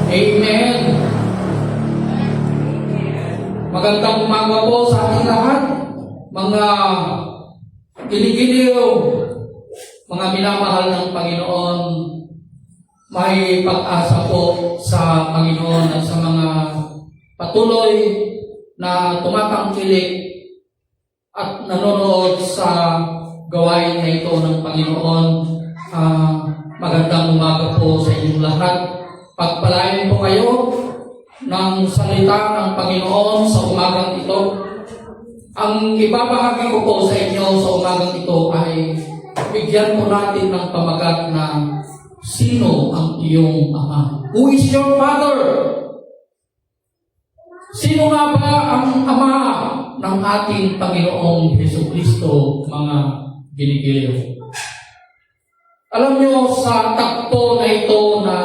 Amen. Magandang umaga po sa ating lahat, mga giligiliw, mga minamahal ng Panginoon. May pag-asa po sa Panginoon at sa mga patuloy na tumatangkilik at nanonood sa gawain na ito ng Panginoon. Magandang umaga po sa inyong lahat. Pagpalain po kayo ng salita ng Panginoon sa umagang ito. Ang ibabahagi ko po sa inyo sa umagang ito ay bigyan po natin ng pamagat na sino ang iyong ama? Who is your father? Sino nga ba ang ama ng ating Panginoong Jesucristo, mga ginigiliw? Alam niyo, sa takbo na ito na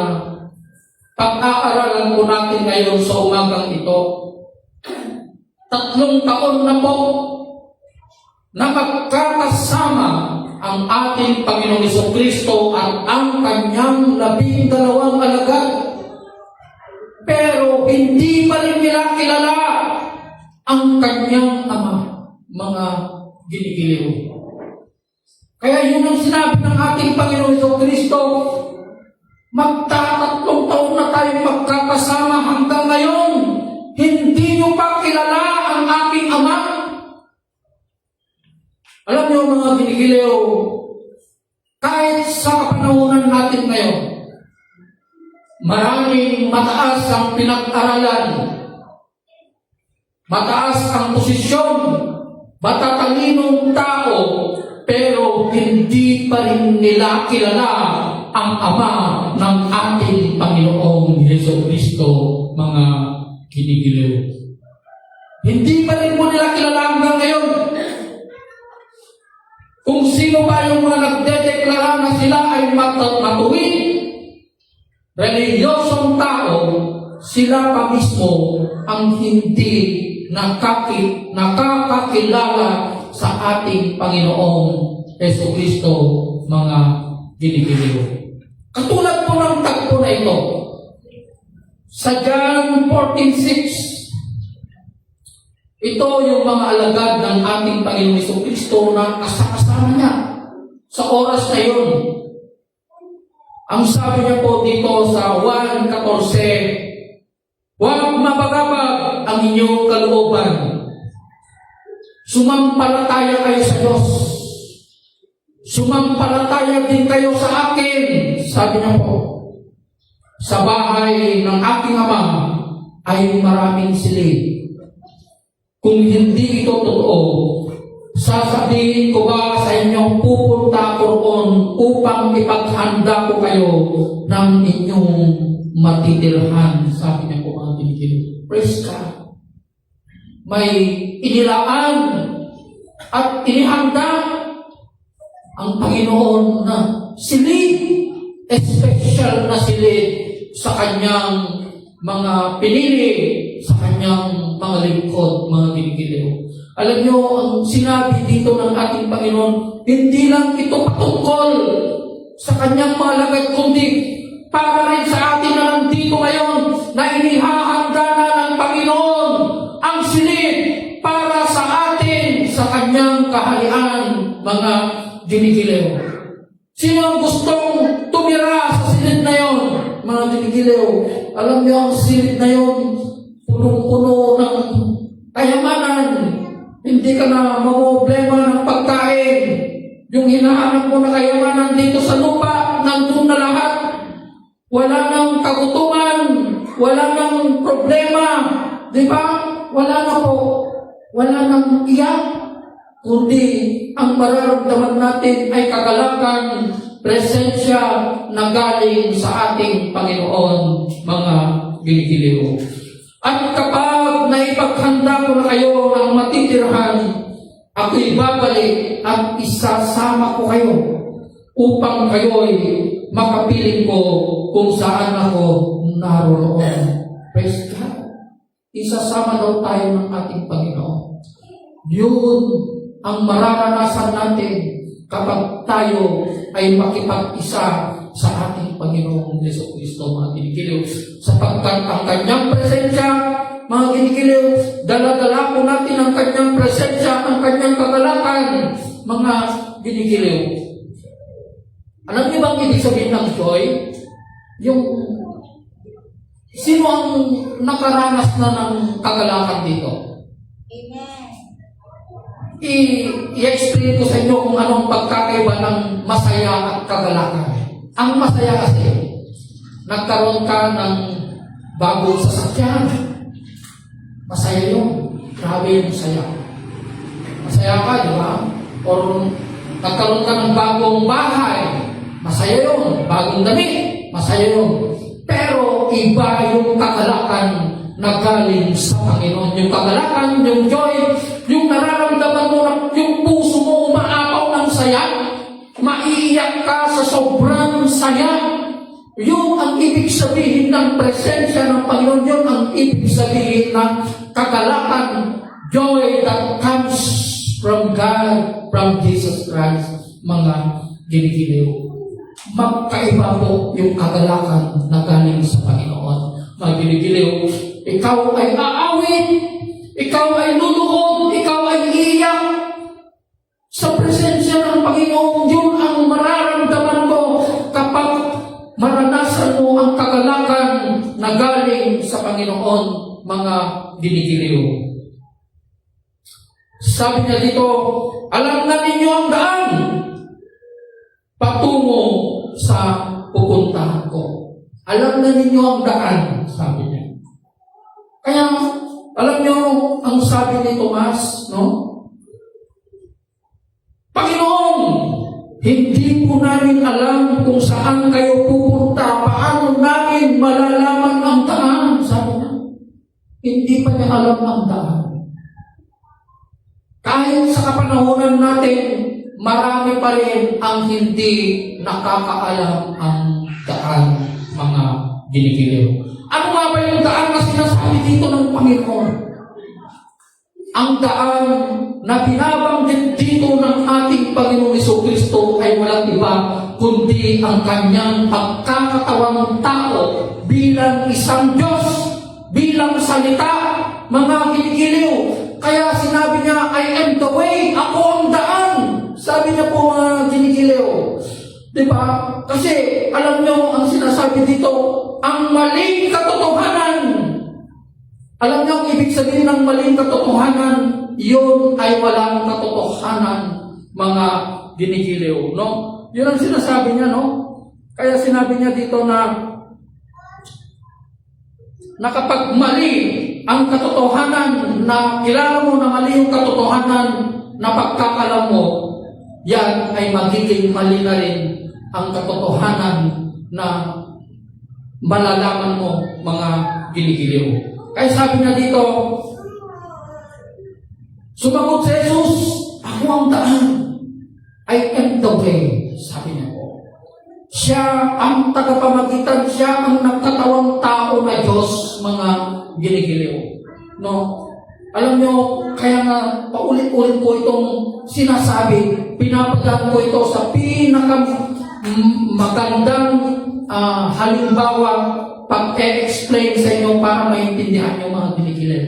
pag-aaralan po natin ngayon sa umagang ito, 3 taon na po na magkakasama ang ating Panginoong Jesucristo at ang kanyang 12 alagad. Pero hindi pa rin nila kilala ang kanyang ama, mga ginigiliw. Kaya yun ang sinabi ng ating Panginoong Jesucristo, magta-3 taon na tayong magkakasama hanggang ngayon, hindi nyo pa kilala ang aking ama. Alam niyo mga ginigiliw, kahit sa kapanahunan natin ngayon, maraming mataas ang pinag-aralan, mataas ang posisyon, matatalinong tao, pero hindi pa rin nila kilala ang ama ng ating Panginoong Jesucristo, mga ginigiliw. Hindi pa rin mo nila kilala hanggang ngayon. Kung sino ba yung mga nagdedeklara na sila ay matuwid, reliyosong tao, sila pa mismo ang hindi nakakakilala sa ating Panginoong Jesucristo, mga ginigiliw. Katulad po ng tagpo na ito, sa John 14:6, ito yung mga alagad ng ating Panginoong Jesucristo na kasama niya sa oras na yun. Ang sabi niya po dito sa 1:14, huwag mapagabag ang inyong kalooban. Sumampalataya kayo sa Diyos. Sumampalataya din kayo sa akin. Sabi niya po, sa bahay ng aking ama ay maraming silid. Kung hindi ito totoo, sasabihin ko ba sa inyong pupunta ko roon upang ipaghanda ko kayo ng inyong matitirhan. Sabi niya po mga ginigiliw. Praise God. May inilaan at inihanda ang Panginoon na silid, special na silid sa kanyang mga pinili, sa kanyang mga lingkod, mga ginigiliw. Alam niyo, ang sinabi dito ng ating Panginoon, hindi lang ito patungkol sa kanyang mga lagad, kundi para rin sa atin na nandito ngayon na inihahanda na ng Panginoon ang silid para sa atin sa kanyang kaharian, mga ginigiliw. Sino ang gustong tumira sa silid na yon, mga ginigiliw? Alam niyo, ang silid na yon, punong-puno ng kayamanan. Hindi ka na mamroblema ng pagkain. Yung hinahanap mo na kayamanan dito sa lupa, nandun na lahat. Wala nang kagutuman, wala nang problema. Di ba? Wala na po. Wala nang iyak. Kundi ang mararamdaman natin ay kagalakan, presensya na galing sa ating Panginoon, mga ginigiliw. At kapag naipaghanda ko na kayo ng matitirhan, ako'y babalik at isasama ko kayo upang kayo'y makapiling ko kung saan ako naroon. Praise God. Isasama daw tayo ng ating Panginoon. Yun ang mararanasan natin kapag tayo ay makipag-isa sa ating Panginoong Jesucristo, mga kinikiliw. Sapagkat ang kanyang presensya, mga kinikiliw, dala-dala po natin ang kanyang presensya, ang kanyang kagalakan, mga kinikiliw. Alam niyo bang ibig sabihin ng joy? Yung sino ang nakaranas na ng kagalakan dito? Amen. I-explain ko sa inyo kung anong pagkakaiba ng masaya at kagalakan. Ang masaya kasi, nagkaroon ka ng bagong sasakyan. Masaya yun. Grabe yung masaya. Masaya ka, di ba? Or nagkaroon ka ng bagong bahay. Masaya yun. Bagong damit. Masaya yun. Pero iba yung kagalakan na galing sa Panginoon. Yung kagalakan, yung joy, yung nararamdaman mo na yung puso mo umaapaw ng saya, maiiyak ka sa sobrang saya. Yung ang ibig sabihin ng presensya ng Panginoon, yun ang ibig sabihin ng kagalakan, joy that comes from God, from Jesus Christ, mga ginigiliw. Magkaiba po yung kagalakan na galing sa Panginoon. Mga ginigiliw, ikaw ay aawit, ikaw ay luluhod, ikaw ay iiyak. Sa presensya ng Panginoon, yun ang mararamdaman mo kapag maranasan mo ang kagalakan na galing sa Panginoon, mga ginigiliw. Sabi niya dito, alam na ninyo ang daan patungo sa pupuntahan ko. Alam na ninyo ang daan, sabi niya. Kaya, alam niyo, ang sabi ni Tomas, no? Panginoon, hindi po namin alam kung saan kayo pupunta, paano namin malalaman ang daan, sabi niya. Hindi pa niya alam ang daan. Kahit sa kapanahonan natin, marami pa rin ang hindi nakakaalam ang daan, mga ginigiliw. Ano nga ba yung daan na sinasabi dito ng Panginoon? Ang daan na binabanggit dito ng ating Panginoon Jesucristo ay walang iba kundi ang kanyang pagkakatawang tao bilang isang Diyos, bilang salita, mga ginigiliw. Kaya sinabi niya, I am the way, ako ang daan. Sabi niya po, mga ginigiliw. Diba? Kasi alam niyo ang sinasabi dito, ang maling katotohanan. Alam niyo ang ibig sabihin ng maling katotohanan, yun ay walang katotohanan, mga ginigiliw. No? Yun ang sinasabi niya, no? Kaya sinabi niya dito na kapag mali ang katotohanan, na kilala mo na mali yung katotohanan na pagkakalam mo, yan ay magiging mali na rin ang katotohanan na malalaman mo, mga ginigiliw. Kaya sabi niya dito, sumagot si Jesus, ako ang daan, I am the way, sabi niya po. Siya ang tagapamagitan, siya ang nagkatawang tao na Diyos, mga ginigiliw. No? Alam niyo, kaya nga paulit-ulit ko itong sinasabi, pinapadaan ko ito sa magandang halimbawa pag-explain sa inyo para maintindihan niyo, mga ginigiliw.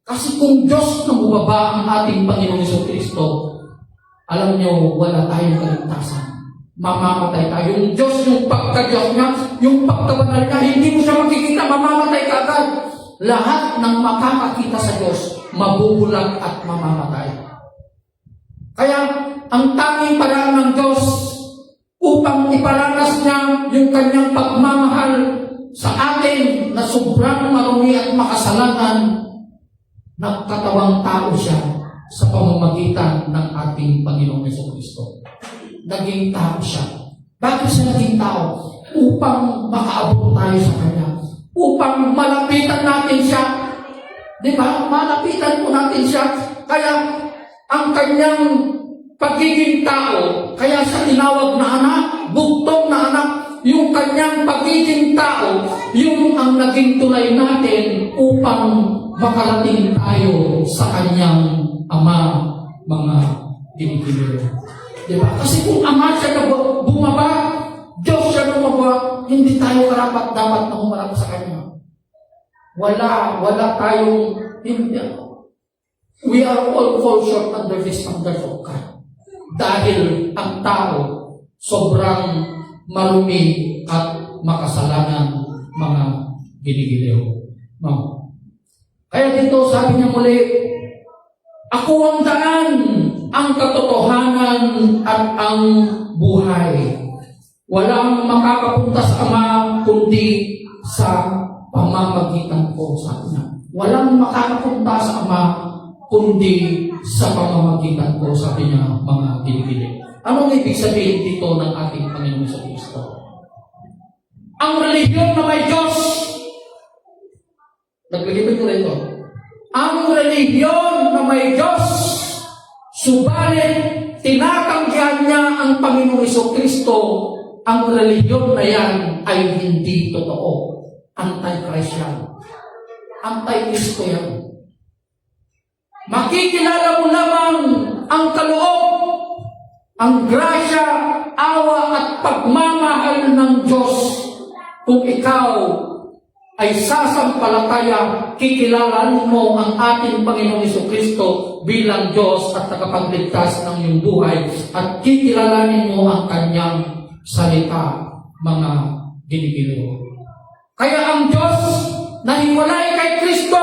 Kasi kung Diyos na bumaba ang ating Panginoong Jesucristo, alam niyo, wala tayong kaligtasan. Mamamatay tayo. Yung Diyos, yung pagka-Diyos niya, yung pagkabanal niya, hindi mo siya makikita, mamamatay ka agad. Lahat ng makakakita sa Diyos, mabubulag at mamamatay. Kaya, ang tanging paraan ng Diyos upang iparanas niya yung kanyang pagmamahal sa atin na sobrang marumi at makasalanan, nagkatawang tao siya sa pamamagitan ng ating Panginoong Jesucristo. Naging tao siya. Bakit siya naging tao? Upang makaabot tayo sa Kanya. Upang malapitan natin siya. Di ba? Malapitan po natin siya. Kaya, ang Kanyang pagiging tao, kaya siya tinawag na anak, bugtong na anak, yung Kanyang pagiging tao, yung ang naging tulay natin upang makarating tayo sa Kanyang Ama, mga ginigiliw. Diba? Kasi kung Ama siya na bumaba, Diyos siya bumaba, hindi tayo karapat-dapat na humarap sa Kanya. Wala tayong, hindi, we are all fall short under the standards of God. Dahil ang tao, sobrang marumi at makasalanan mga ginigiliw. No? Kaya dito sabi niya muli, ako ang daan, ang katotohanan at ang buhay. Walang makakapunta sa Ama kundi sa pamamagitan ko, sabi niya. Walang makakapunta sa Ama kundi sa pamamagitan ko, sabi niya, mga ginigiliw. Anong ibig sabihin dito ng ating Panginoon sa Kristo? Ang relihiyon na may Diyos, naglilipid ko rito, ang relihiyon na may Diyos, subalit tinatanggihan niya ang Panginoong Kristo, ang relihiyon na yan ay hindi totoo. Anti-Christ yan. Anti-Kristo yan. Makikilala mo lamang ang kaloob, ang grasya, awa at pagmamahal ng Diyos kung ikaw ay sasampalataya, kikilalanin mo ang ating Panginoong Kristo bilang Diyos at tagapagligtas ng iyong buhay at kikilalanin mo ang Kanyang salita, mga ginigiliw. Kaya ang Diyos na hiwalay kay Kristo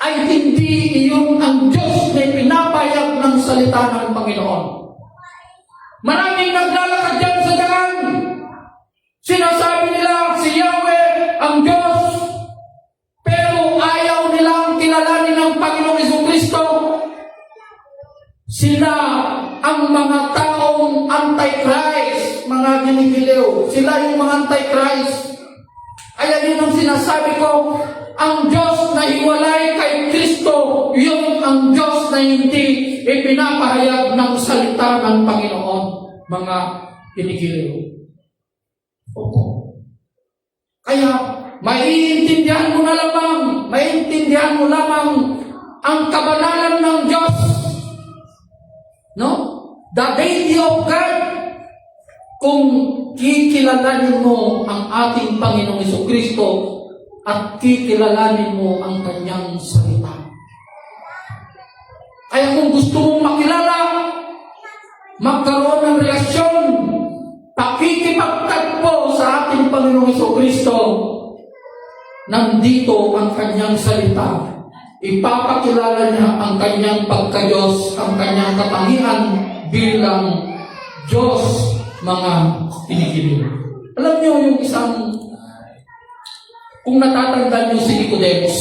ay hindi iyon ang Diyos na pinapayag ng salita ng Panginoon. Maraming naglalakad dyan sa dagan. Sinasabi nila si Yahweh ang Diyos, pero ayaw nilang kilalanin ng Panginoong Kristo. Sila ang mga taong anti-Christ, mga ginigiliw. Sila yung mga anti-Christ. Kaya yun ang sinasabi ko, ang Diyos na hiwalay kay Kristo, yun ang Diyos na hindi ipinapahayag ng salita ng Panginoon, mga ginigiliw. Opo. Kaya, maiintindihan mo lamang ang kabanalan ng Diyos. No? The deity of God. Kung kikilalanin mo ang ating Panginoong Kristo at kikilalanin mo ang Kanyang salita. Kaya kung gusto mong makilala, magkaroon ng relasyon, pakikipagtagpo sa ating Panginoong Kristo, nandito ang Kanyang salita. Ipapakilala niya ang Kanyang pagka-Diyos, ang Kanyang katangian bilang Diyos, mga pinigiliw. Alam niyo yung isang, kung natatandaan niyo si Nicodemus,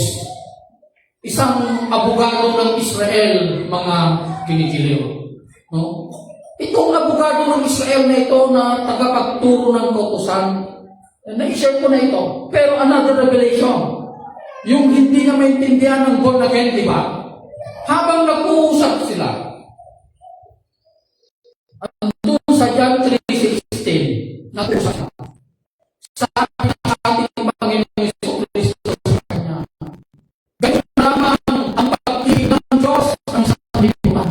isang abogado ng Israel, mga pinigiliw. No? Itong abogado ng Israel na ito na tagapagturo ng kautusan, na-share ko na ito. Pero another revelation, yung hindi na maintindihan ng born again, di ba? Habang nag-uusap sila, andun sa John 3:16, nag-uusap siya. Sabi ng ating Panginoon Kristo sa Kanya, ganyan lamang ang pag-ibig ng Diyos ang sanlibutan.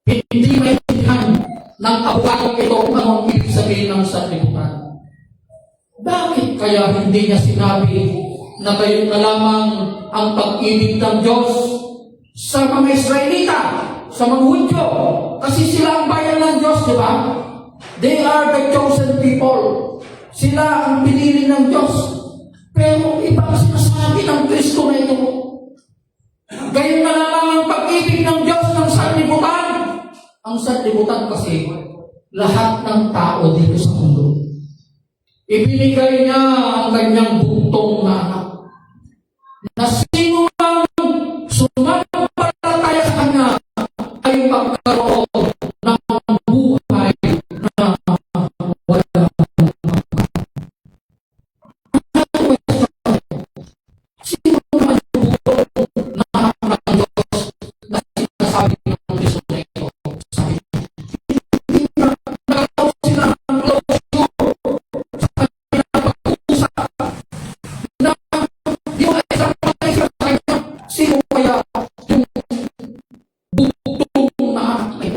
Hindi maintindihan ng abogado ito kung anong ibig sabihin ng sanlibutan. Bakit kaya hindi niya sinabi na kayo na lamang ang pag-ibig ng Diyos sa mga Israelita, sa mga Hudyo? Kasi sila ang bayan ng Diyos, di ba? They are the chosen people. Sila ang pinili ng Diyos. Pero iba ang sinasabi ng Kristo na ito. Gayon na lamang ang pag-ibig ng Diyos ng sanlibutan. Ang sanlibutan kasi lahat ng tao dito sa mundo. Ibinigay niya ang kanyang buntong na anak. Na sino mang sumampalataya sa Kanya ay magkaroon ng buhay na walang sino man yung buntong na anak ng Diyos na sinasabi ng Kristo na ito. Sabi, hindi na nagkakaroon sila ng closure sa kanilang pag-uusap na yung sino kaya yung bugtong na anak na ito?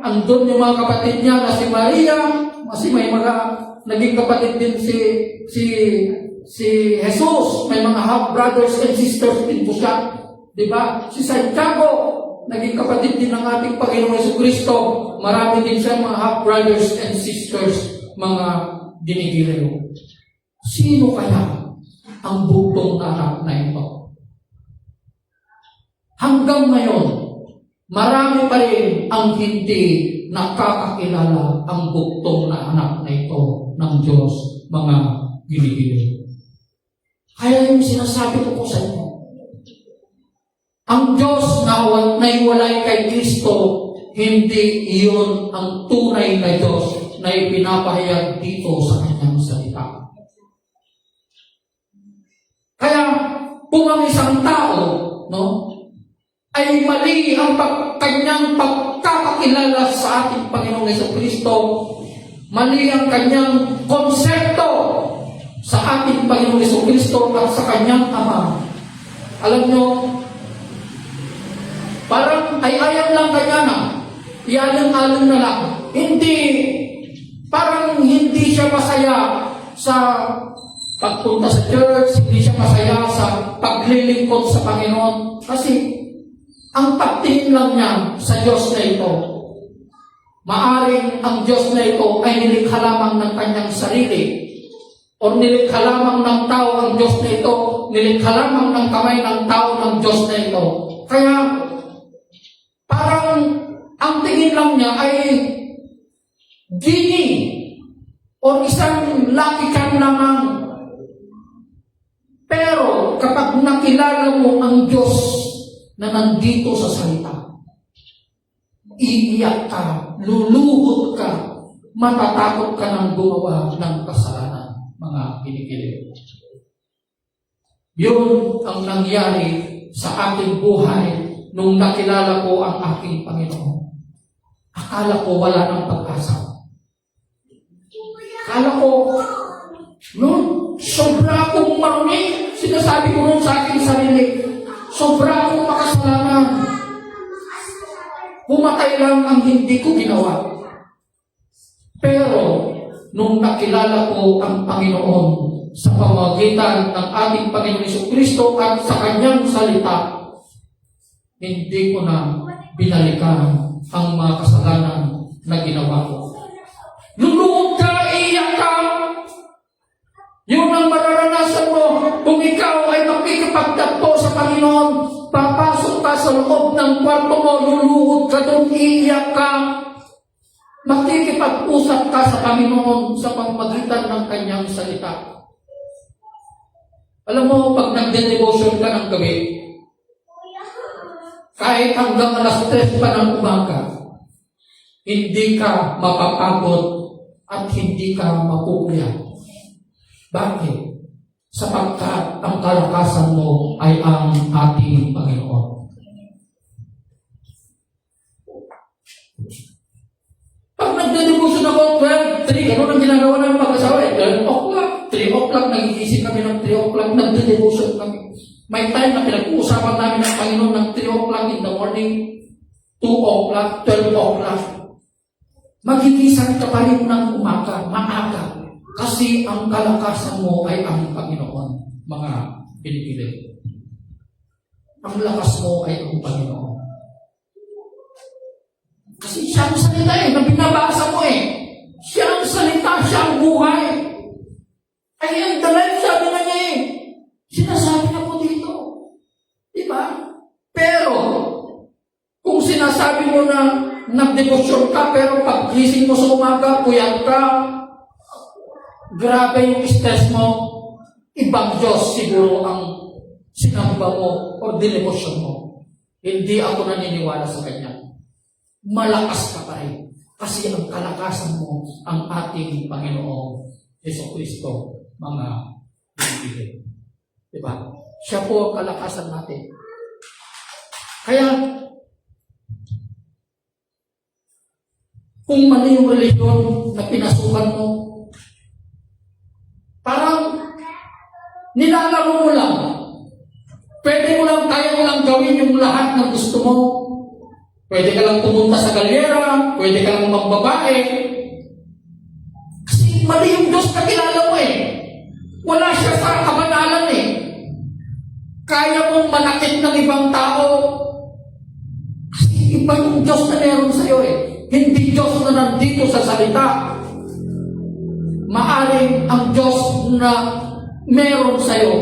andun yung mga kapatid niya na si Maria, kasi may mga naging kapatid din si Jesus, may mga half brothers and sisters din po siya. Diba? Si Santiago, naging kapatid din ng ating Panginoong Jesucristo. Marami din siya mga half brothers and sisters, mga dinigiliw. Sino kaya ang bugtong na anak na ito? Hanggang ngayon, marami pa rin ang hindi nakakakilala ang bugtong na anak na ito ng Diyos, mga ginigiliw. Kaya yung sinasabi ko po sa inyo, ang Diyos na naiwalay kay Kristo, hindi iyon ang tunay na Diyos na ipinapahayag dito sa kanyang salita. Kaya, kung ang isang tao, no, ay mali ang kanyang pagkakakilala sa ating Panginoong Jesucristo, mali ang kanyang konsepto sa ating Panginoong Jesucristo at sa kanyang Ama. Alam nyo, parang ay-ayam lang kanya na, ialong-along na lang. Parang hindi siya masaya sa pagpunta sa church, hindi siya masaya sa paglilingkod sa Panginoon. Kasi, ang pagtingin lang niya sa Diyos na ito, maaring ang Diyos na ito ay nilikha lamang ng kanyang sarili, o nilikha lamang ng tao ang Diyos na ito, nilikha lamang ng kamay ng tao ng Diyos na ito. Kaya, parang ang tingin lang niya ay genie o isang lucky charm lamang. Pero kapag nakilala mo ang Diyos na nandito sa salita, iiyak ka, luluhod ka, matatakot ka ng gumawa ng kasalanan, mga kinikilig. Yun ang nangyari sa aking buhay nung nakilala ko ang aking Panginoon. Akala ko wala ng pag-asa. Akala ko, sobra akong marumi. Sinasabi ko nun sa aking sarili, sobra akong makasalanan. Pumatay lang ang hindi ko ginawa. Pero, nung nakilala ko ang Panginoon sa pamamagitan ng ating Panginoon Jesucristo at sa kanyang salita, hindi ko na binalikan ang mga kasalanan na ginawa ko. Luluhod ka, iiyak ka. Yun ang mararanasan mo kung ikaw ay makikipagtagpo sa Panginoon. Papasok ka sa loob ng kwarto mo, luluhod ka doon, iiyak ka. Makikipag-usap ka sa Panginoon sa pamamagitan ng kanyang salita. Alam mo, pag nagde-devotion ka ng gabi, kahit hanggang alas 3 pa ng umaga, hindi ka mapapagod at hindi ka mapupuyat. Bakit? Sapagkat ang kalakasan mo ay ang ating Panginoon. Pag nagde-devotion ako, 12, 3, ano ang ginagawa ng mag-asawa? 12 o'clock, 3 o'clock, nagigising kami ng 3 o'clock, nagde-devotion kami. May time na pinag-uusapan namin ng Panginoon ng 3 o'clock in the morning, 2 o'clock, 12 o'clock. Magigising ka pa rin ng umaga, maaga. Kasi ang kalakasan mo ay ang Panginoon, mga pinipilit. Ang lakas mo ay ang Panginoon. Kasi siya ang salita na binabasa mo Siya ang salita, siya ang buhay. Ay, ang dalay, sabi na niya Sinasabi na po dito. Diba? Pero, kung sinasabi mo na nagdebosyon ka, pero pag gising mo sa umaga, puyat ka, grabe yung stress mo, ibang Diyos siguro ang sinamba mo o dinebosyon mo. Hindi ako naniniwala sa Kanya. Malakas ka pa rin. Kasi ang kalakasan mo, ang ating Panginoong Jesucristo, mga pinipili. Diba? Siya po ang kalakasan natin. Kaya, kung mali yung religion na pinasukan mo, parang nilalaro mo lang. Pwede mo lang, kaya mo lang gawin yung lahat ng gusto mo. Pwede ka lang pumunta sa galyera, pwede ka lang magbabae. Kasi mali yung Diyos na kilala mo eh. Wala siya sa kabanalan eh. Kaya mong manakit ng ibang tao. Kasi iba yung Diyos na meron sa'yo eh. Hindi Diyos na nandito sa salita. Maaring ang Diyos na meron sa'yo,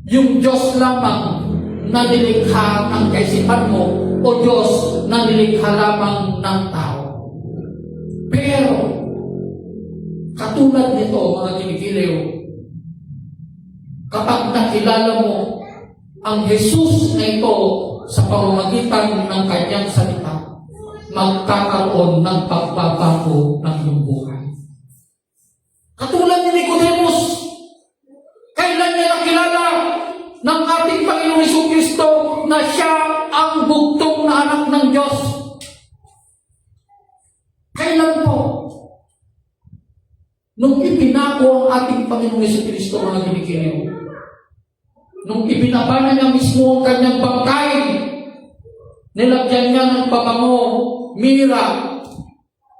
yung Diyos lamang na nilikha ng kaisipan mo o Diyos na nilikha lamang ng tao. Pero, katulad nito, mga kinikiliw, kapag nakilala mo ang Jesus na ito sa pamamagitan ng kanyang salita, magkakaroon ng pagbabago ng iyong buhay. Katulad ni Nicodemus, kailan niya nakilala ng ating Panginoong Jesucristo na siya ang bugtong na anak ng Diyos? Kailan po? Nung ipinako ang ating Panginoong Jesucristo, mga kinikiliw. Nung ibinaba na niya mismo ang kanyang bangkay, nilagyan niya ng pabango, mira,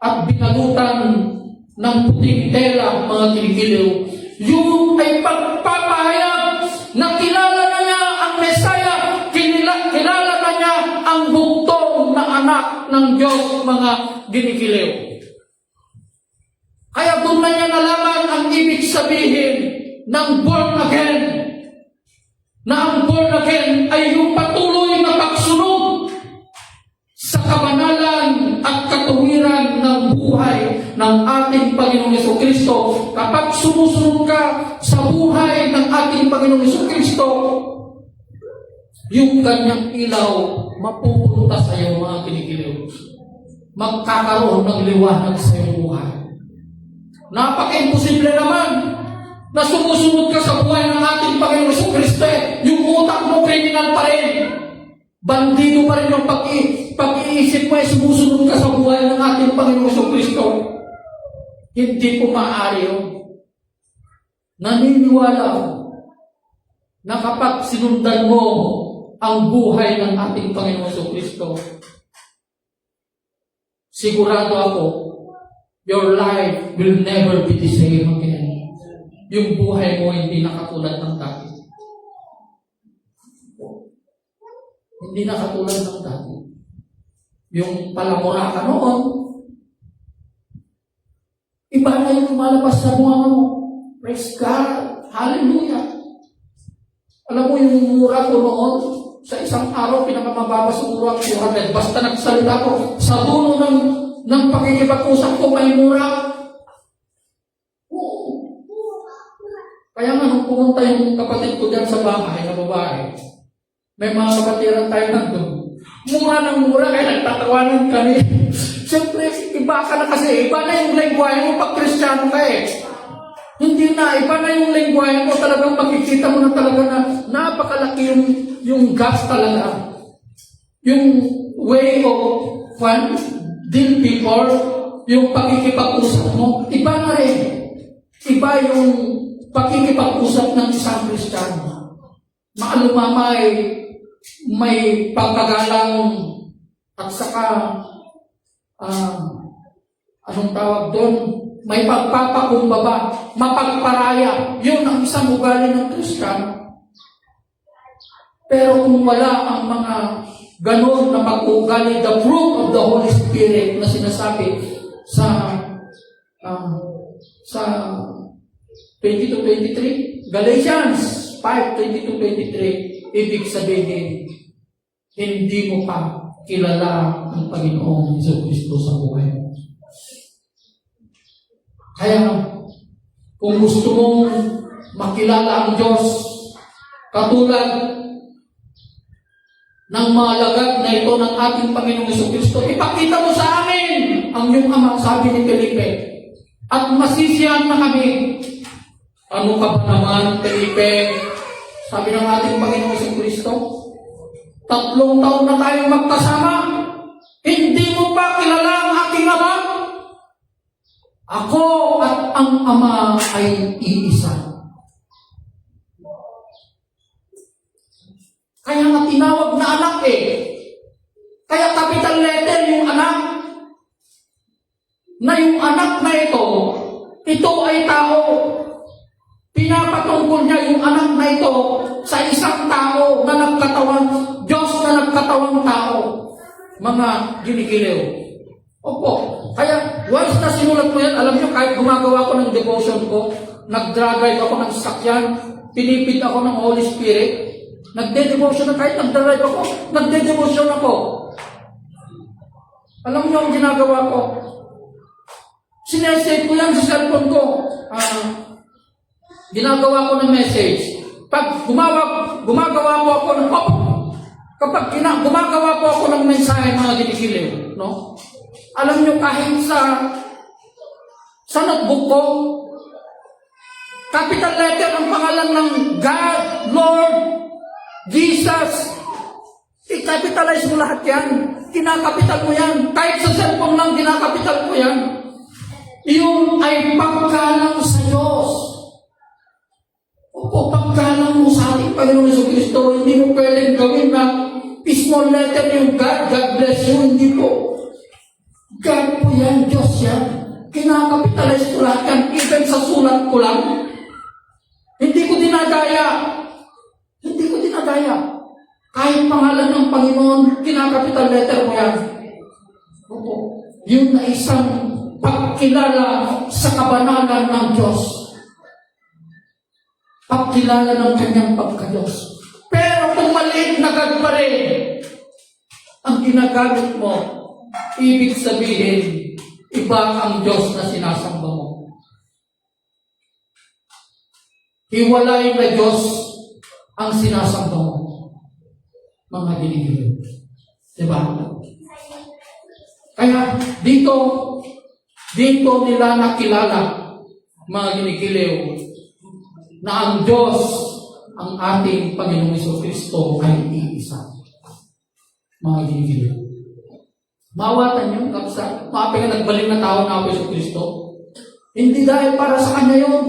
at binalutan ng puting tela, mga kinikiliw. Yung ay pagpapahayag na kilala na niya ang Mesaya, kilala na niya ang bugtong na anak ng Diyos, mga kinikiliw. Kaya doon na niya nalaman ang ibig sabihin ng born again. Na ang born again ay yung patuloy na pagsunod sa kabanalan at katuwiran ng buhay ng ating Panginoong Jesucristo. Kapag sumusunod ka sa buhay ng ating Panginoong Jesucristo, yung kanyang ilaw mapupunta sa iyo, mga kinikiliw. Magkakaroon ng liwanag sa iyong buhay. Napaka-imposible naman na sumusunod ka sa buhay ng ating Panginoong Jesucristo. Yung utak mo, kriminal pa rin. Bandido pa rin yung pag-iisip mo ay sumusunod ka sa buhay ng ating Panginoong Jesucristo. Hindi po maaari yun. Naniniwala na kapag sinundan mo ang buhay ng ating Panginoong Jesucristo, sigurado ako, your life will never be the same again. Yung buhay mo hindi na katulad ng dati. Hindi na katulad ng dati. Yung palamura ka noon, iba na yung lumalabas sa bunga mo. Praise God. Hallelujah. Alam mo yung mura ko noon, sa isang araw, pinakamababa siguro ang 400. Basta nagsalita ko, sa dulo ng pakikipag-usap ko, may mura. Kaya nga, nung pumunta yung kapatid ko dyan sa bahay na babae, may mga kapatiran tayo nandun. Mura ng mura, kaya nagtatawanan kami. Siyempre, iba ka na kasi. Iba na yung lengguwahe mo pag Kristiyano ka eh. Hindi na, iba na yung lengguwahe mo. Talagang makikita mo na talaga na napakalaki yung gas talaga. Yung way of deal people, yung pakikipag-usap mo, iba na rin. Iba yung pakikipag-usap ng isang Kristiyano. Maalumamay, may pagkagalang at saka anong tawag doon? May pagpapakumbaba, mapagparaya. Yun ang isang ugali ng Kristiyano. Pero kung wala ang mga ganon na pag-ugali, the fruit of the Holy Spirit na sinasabi sa 22-23, Galatians 5:22-23, ibig sabihin, hindi mo pa kilala ang Panginoong Jesucristo sa buhay mo. Kaya, kung gusto mong makilala ang Diyos, katulad ng mga lagad na ito ng ating Panginoong Jesucristo, ipakita mo sa amin ang iyong Ama, sabi ni Felipe, at masisiyahan na kami. Ano ka ba naman, Felipe? Sabi ng ating Panginoong Jesucristo, 3 taon na tayong magkasama, hindi mo pa kilala ang aking Ama? Ako at ang Ama ay iisa. Kaya nga tinawag na anak eh. Kaya capital letter yung anak. Na yung anak na ito ay tao. Pinapatungkol niya yung anak na ito sa isang tao na nagkatawang, Diyos na nagkatawang tao. Mga ginigilew. Opo. Kaya, once na sinulat mo yan, alam niyo, kahit gumagawa ko ng devotion ko, nag-drive ako ng sasakyan, pinipit ako ng Holy Spirit, nagde-devotion na kahit nag-drive ako, nagde-devotion ako. Alam niyo ang ginagawa ko? Sinesave ko yan sa cellphone ko. Ginagawa ko ng message. Pag gumagawa po ako ng gumagawa po ako ng mensahe mga ginigilew, no? Alam niyo kahit sa notebook ko, capital letter ang pangalan ng God, Lord, Jesus. I-capitalize mo lahat yan. Kinakapital mo yan. Kahit sa cellphone lang, kinakapital mo yan. Iyon ay paggalang sa Diyos. Opo, paggalang mo sa ating Panginoon Jesucristo, hindi mo pwedeng gawin na small letter yung God, God bless you, hindi po. God po yan, Diyos yan. Kinakapitalize ko lahat yan, even sa sulat ko lang. Hindi ko dinadaya. Kahit pangalan ng Panginoon, kinakapital letter mo yan. Opo, yun na isang pagkilala sa kabanalan ng Diyos. Pagkilala ng kanyang pagka-Diyos. Pero kung maliit na God pa rin, ang ginagamit mo, ibig sabihin, iba ang Diyos na sinasamba mo. Hiwalay na Diyos ang sinasamba mo. Mga ginigilew. Diba? Kaya dito nila nakilala, mga ginigilew, na ang Diyos, ang ating Panginoong Jesucristo ay iisa. Mga ginigilew. Mawatan niyo, kapsa, mga nagbalik na tao na ako Jesucristo. Hindi dahil para sa Kanya yun.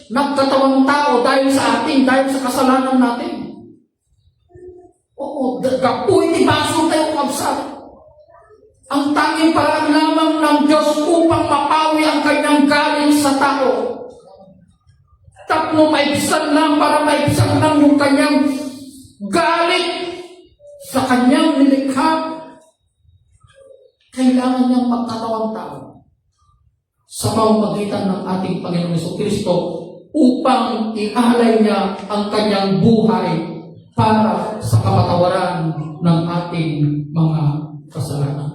Nagkatawang tao dahil sa atin, dahil sa kasalanan natin. Oo, gapuin ibaso tayo kapsa. Ang tanging paraan lamang ng Diyos upang mapawi ang kanyang galing sa tao. Tapno maibsan lang para maibsan lang yung kanyang galit sa kanyang nilikha. Kailangan niyang magkatawang tao sa pamamagitan ng ating Panginoong Jesucristo upang ialay niya ang kanyang buhay para sa kapatawaran ng ating mga kasalanan.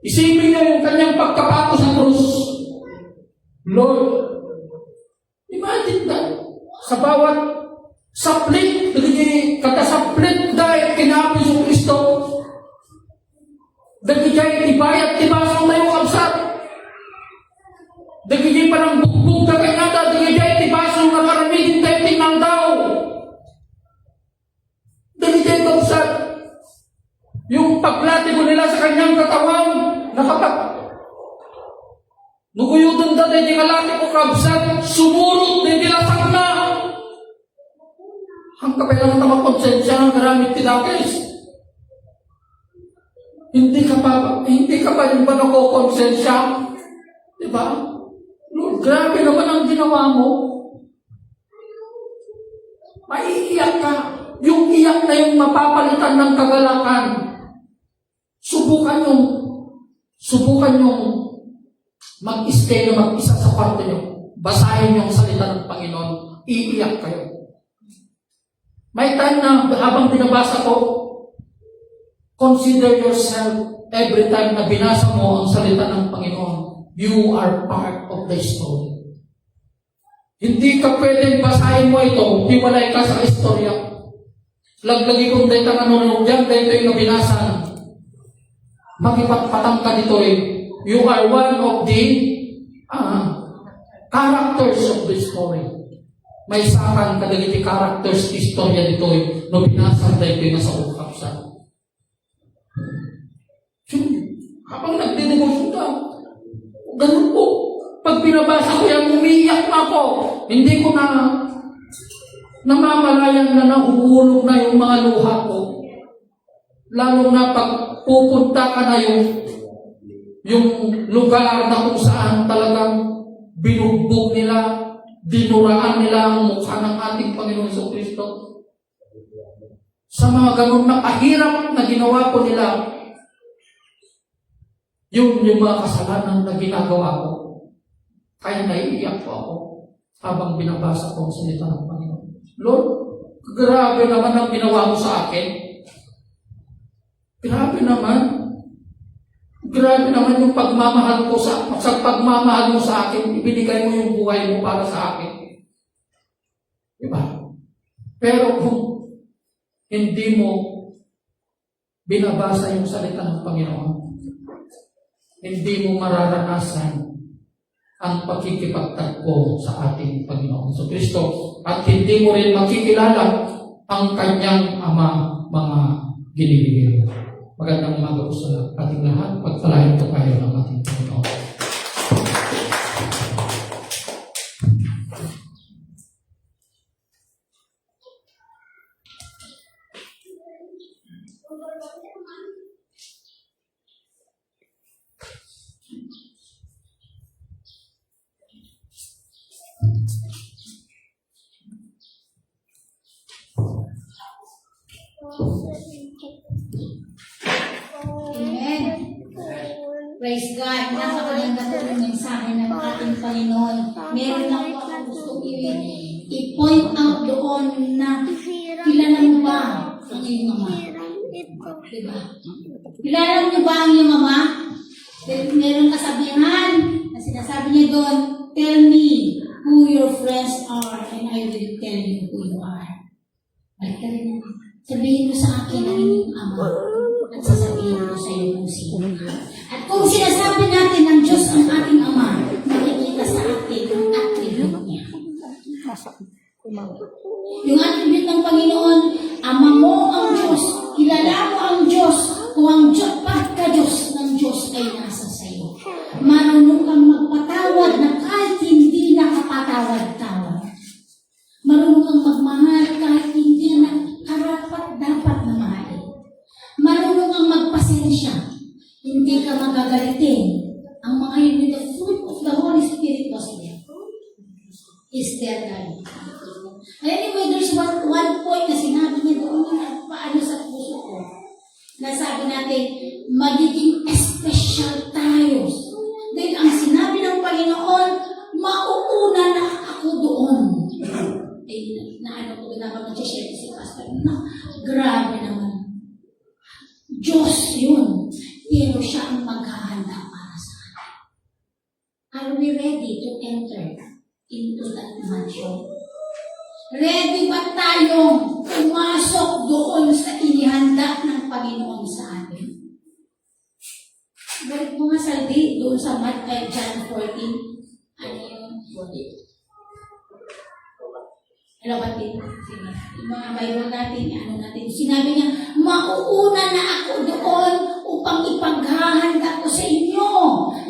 Isipin niyo yung kanyang pagkapato sa krus. Lord, imagine that. Sa bawat saplit, kada saplit dahil kinabi sa Kristo, dagijay tibayat tibasong tayo kapsat. Dagijay parang bugbog na kainata, dagijay tibasong na karamigin tayo tingnan daw. Dagijay kapsat. Yung paglatigo nila sa kanyang katawan, nuguyudan da di kalaki ko kapsat, sumurot di dilasag na. Ang kapilang tamang konsensya ng karamit tinakis. Hindi ka pa yung ba nakokonsensya? Diba? Lord, grabe naman ang ginawa mo. Maiiyak ka. Yung iyak na yung mapapalitan ng kagalakan. Subukan yung mag-stay na mag-isa sa kwarto nyo. Basahin yung salita ng Panginoon. Iiyak kayo. May time na habang binabasa ko, consider yourself every time na binasa mo ang salita ng Panginoon. You are part of the story. Hindi ka pwedeng basahin mo ito, hiwalay ka sa istorya. Laglagi kong dahil ang nanonood dyan, dahil ito yung nabinasan. Makipagpatang ka dito eh. You are one of the characters of the story. May sakan kadagiti characters istorya dito eh. No binasan dahil ito yung nasa ukapsan. Habang nagdinegosyo ka, ganun po. Pag binabasa ko yan, umiiyak na ako. Hindi ko na namamalayan na nahuhulog na yung mga luha ko. Lalo na pag pupunta ka na yung lugar na kung saan talagang binugbog nila, dinuraan nila ang mukha ng ating Panginoon Jesucristo. Sa mga ganun na kahirap na ginawa po nila, yung mga kasalanan na ginagawa ko. Kaya naiiyak po ako habang binabasa ko ang salita ng Panginoon. Lord, grabe naman ang ginawa mo sa akin. Grabe naman. Grabe naman yung pagmamahal ko sa pagmamahal mo sa akin, ibinigay mo yung buhay mo para sa akin. Diba? Pero kung hindi mo binabasa yung salita ng Panginoon, hindi mo mararanasan ang pagkikipagtagpo sa ating Panginoon sa Kristo at hindi mo rin makikilala ang kanyang ama mga ginibigay. Magandang umaga po sa ating lahat. Pagpalain po tayo ng ating Panginoon. Amen. Praise God. Napakaganda po yung mensahe ng ating Panginoon. Meron lang po ako gusto i-point out doon na kilala mo ba ang iyong ama? Diba? Kilala mo ba ang iyong ama? Meron kasabihan na sinasabi niya doon, tell me who your friends are and I will tell you who you are. Balik ka rin naman. Sabihin mo sa akin ang inyong ama at sasabihin ko sa iyo kung sino. At kung sinasabi natin ng Diyos ang ating ama, makikita sa atin ang attribute niya. Yung attribute ng Panginoon, ama mo ang Diyos, kilala mo ang Diyos, kung ang Diyos, pagka-Diyos ng Diyos ay nasa sa iyo. Marunong kang magpatawad na kahit hindi nakapatawad-tawad. Marunong kang magmahal kahit hindi na karapat dapat na mahalin. Marunong kang magpasensya. Hindi ka magagalitin. Ang mga yun with the fruit of the Holy Spirit was there. Is there, God? Anyway, there's one point na sinabi niya doon na paano sa puso ko. Nasabi natin, magiging special tayo. Dahil ang sinabi ng Panginoon, mauuna na ako doon. Naano ko dapat nag-share si Pastor. No, grabe naman. Diyos yun. Pero siya ang maghahanda para sa atin. Are we ready to enter into that mansion? Ready ba tayong pumasok doon sa inihanda ng Panginoon sa atin? Balik mo nga saldi doon sa John 14. Ano yung 14? Alam ba din? Sige. Yung mga Bible natin, ano natin. Sinabi niya, mauuna na ako doon upang ipaghahanda ko sa inyo.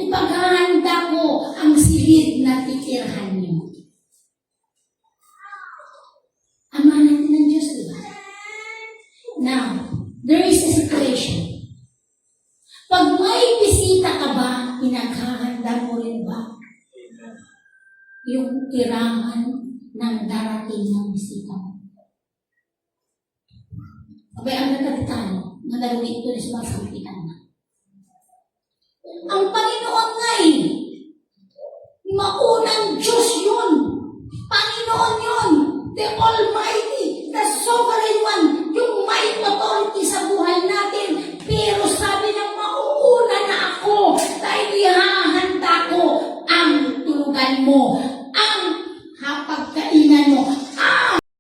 Ipaghahanda ko ang silid na titirhan niyo. Ama natin ng Diyos, di ba? Now, there is a situation. Pag may bisita ka ba, pinaghahanda mo rin ba yung tirahan ng darating ng bisita mo? Abay, ang nagkatitano, madalawin ito na sumasampitan na. Ang Panginoon ngay, maunang Diyos yun. Panginoon yun. The Almighty, the Sovereign One, yung may authority sa buhay natin. Pero sabi ng mauuna na ako dahil ihahanda ko ang tulugan mo.